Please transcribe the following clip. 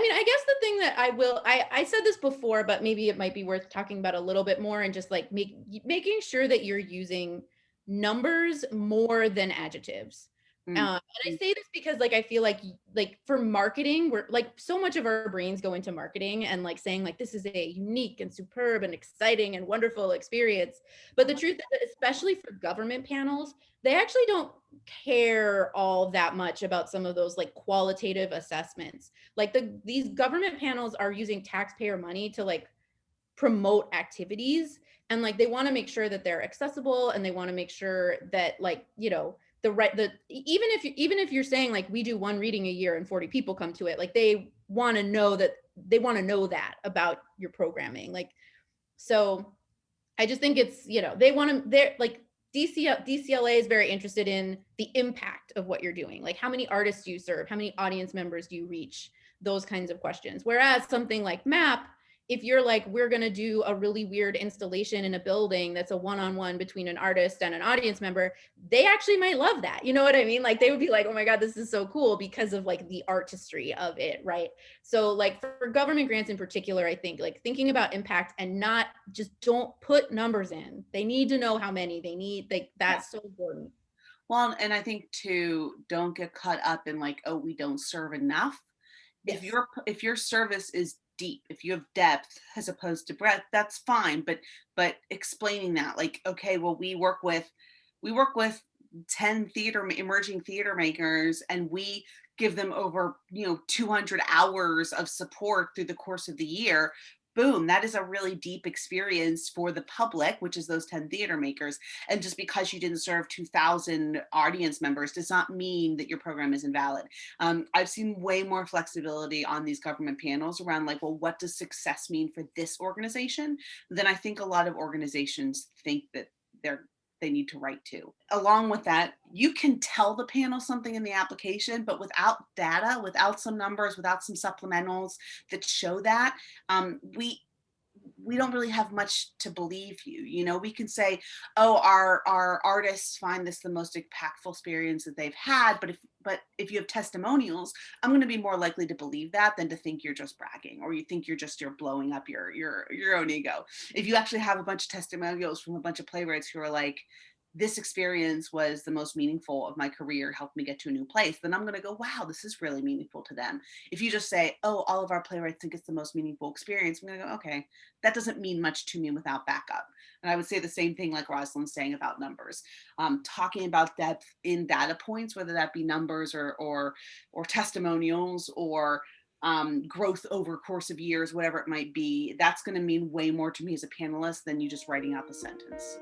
I mean, I guess the thing that I said this before, but maybe it might be worth talking about a little bit more and just like making sure that you're using numbers more than adjectives. Mm, And I mm, say this because like I feel like like for marketing, we're like so much of our brains go into marketing and like saying like this is a unique and superb and exciting and wonderful experience. But the uh-huh. truth is that especially for government panels, they actually don't care all that much about some of those like qualitative assessments. Like these government panels are using taxpayer money to like promote activities, and like they want to make sure that they're accessible, and they want to make sure that like, the right the even if you're saying like we do one reading a year and 40 people come to it, like they want to know that about your programming. Like, so I just think it's, they want to, they're like, DCLA is very interested in the impact of what you're doing. Like, how many artists do you serve? How many audience members do you reach? Those kinds of questions. Whereas something like MAP, if you're like, we're going to do a really weird installation in a building that's a one-on-one between an artist and an audience member, they actually might love that. You know what I mean? Like, they would be like, oh my God, this is so cool because of like the artistry of it, right? So like for government grants in particular, I think like thinking about impact and not just don't put numbers in. They need to know how many they need. Like Yeah. that's so important. Well, and I think too, don't get caught up in like, oh, we don't serve enough. Yes. If your service is deep, if you have depth as opposed to breadth, that's fine. But explaining that, like, okay, well, we work with 10 emerging theater makers, and we give them over 200 hours of support through the course of the year. Boom, that is a really deep experience for the public, which is those 10 theater makers. And just because you didn't serve 2,000 audience members does not mean that your program is invalid. I've seen way more flexibility on these government panels around like, well, what does success mean for this organization than I think a lot of organizations think that they need to write to. Along with that, you can tell the panel something in the application, but without data, without some numbers, without some supplementals that show that, we don't really have much to believe you. We can say, oh, our artists find this the most impactful experience that they've had, but if you have testimonials, I'm going to be more likely to believe that than to think you're just bragging, or you think you're blowing up your own ego. If you actually have a bunch of testimonials from a bunch of playwrights who are like, this experience was the most meaningful of my career, helped me get to a new place, then I'm going to go, wow, this is really meaningful to them. If you just say, oh, all of our playwrights think it's the most meaningful experience, I'm going to go, okay, that doesn't mean much to me without backup. And I would say the same thing like Rosalind's saying about numbers. Talking about depth in data points, whether that be numbers or testimonials or growth over course of years, whatever it might be, that's going to mean way more to me as a panelist than you just writing out the sentence.